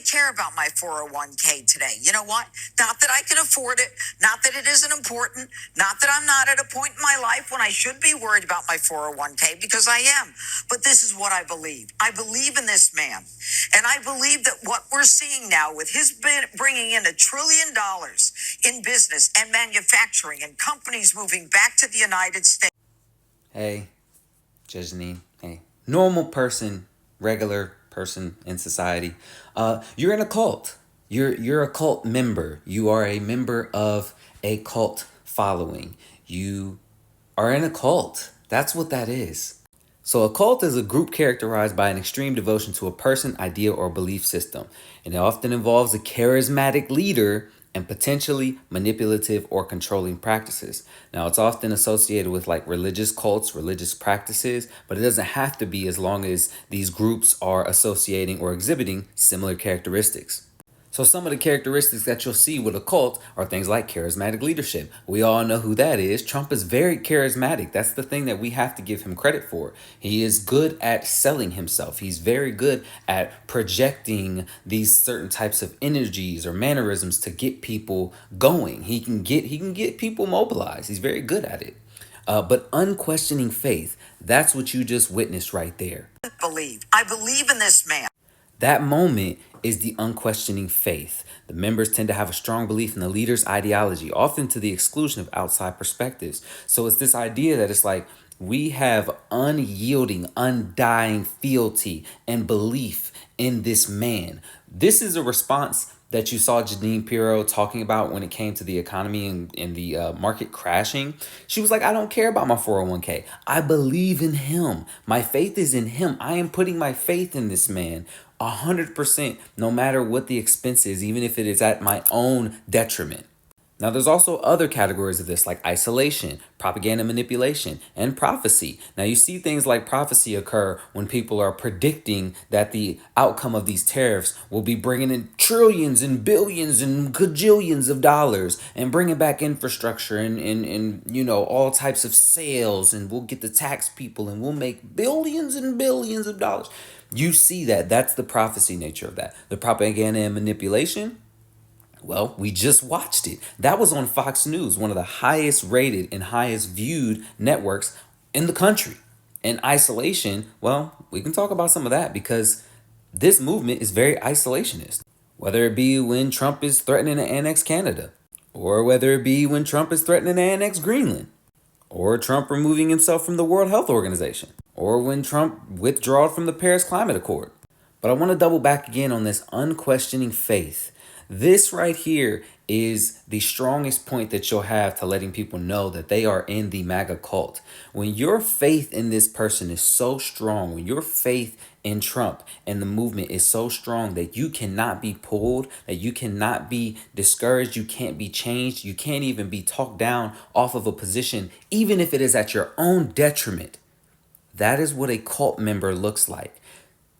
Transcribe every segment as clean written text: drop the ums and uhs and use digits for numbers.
care about my 401k today. You know what? Not that I can afford it, not that it isn't important, not that I'm not at a point in my life when I should be worried about my 401k, because I am. But this is what I believe. I believe in this man. And I believe that what we're seeing now with his bringing in $1 trillion in business and manufacturing and companies moving back to the United States. Hey, Janine. Hey, normal person, regular person in society. You're in a cult. You're a cult member. You are a member of a cult following. You are in a cult. That's what that is. So a cult is a group characterized by an extreme devotion to a person, idea, or belief system. And it often involves a charismatic leader and potentially manipulative or controlling practices. Now, it's often associated with like religious cults, religious practices, but it doesn't have to be as long as these groups are associating or exhibiting similar characteristics. So some of the characteristics that you'll see with a cult are things like charismatic leadership. We all know who that is. Trump is very charismatic. That's the thing that we have to give him credit for. He is good at selling himself. He's very good at projecting these certain types of energies or mannerisms to get people going. He can get people mobilized. He's very good at it. But unquestioning faith, that's what you just witnessed right there. I believe in this man. That moment is the unquestioning faith. The members tend to have a strong belief in the leader's ideology, often to the exclusion of outside perspectives. So it's this idea that it's like we have unyielding, undying fealty and belief in this man. This is a response that you saw Janine Pirro talking about when it came to the economy and the market crashing. She was like, I don't care about my 401k. I believe in him. My faith is in him. I am putting my faith in this man 100%, no matter what the expense is, even if it is at my own detriment. Now, there's also other categories of this, like isolation, propaganda manipulation, and prophecy. Now, you see things like prophecy occur when people are predicting that the outcome of these tariffs will be bringing in trillions and billions and gajillions of dollars and bringing back infrastructure and you know, all types of sales, and we'll get the tax people and we'll make billions and billions of dollars. You see that. That's the prophecy nature of that. The propaganda and manipulation, well, we just watched it. That was on Fox News, one of the highest rated and highest viewed networks in the country. And isolation, well, we can talk about some of that because this movement is very isolationist. Whether it be when Trump is threatening to annex Canada, or whether it be when Trump is threatening to annex Greenland, or Trump removing himself from the World Health Organization, or when Trump withdrawed from the Paris Climate Accord. But I want to double back again on this unquestioning faith. This right here is the strongest point that you'll have to letting people know that they are in the MAGA cult. When your faith in this person is so strong, when your faith in Trump and the movement is so strong that you cannot be pulled, that you cannot be discouraged, you can't be changed, you can't even be talked down off of a position, even if it is at your own detriment. That is what a cult member looks like.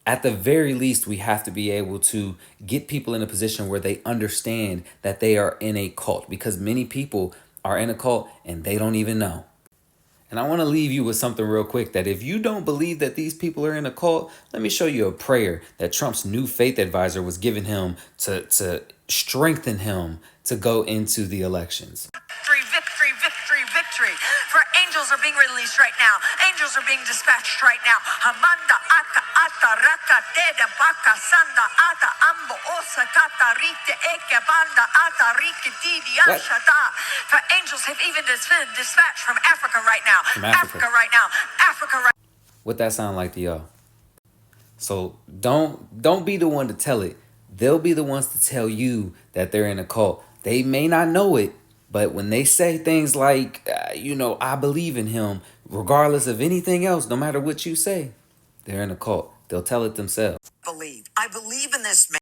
At the very least, we have to be able to get people in a position where they understand that they are in a cult, because many people are in a cult and they don't even know. And I want to leave you with something real quick, that if you don't believe that these people are in a cult, let me show you a prayer that Trump's new faith advisor was giving him to strengthen him to go into the elections. Victory, victory, victory, victory. For angels are being released right now. Angels are being dispatched right now. Hamanda aka ata raka teda baka sanda ata ambo osa kata rite eke banda ata rike didi ashata. For angels have even been dispatched from Africa right now. From Africa right now. Africa right now. What that sound like to y'all? So don't be the one to tell it. They'll be the ones to tell you that they're in a cult. They may not know it, but when they say things like, I believe in him, regardless of anything else, no matter what you say, they're in a cult. They'll tell it themselves. I believe in this man.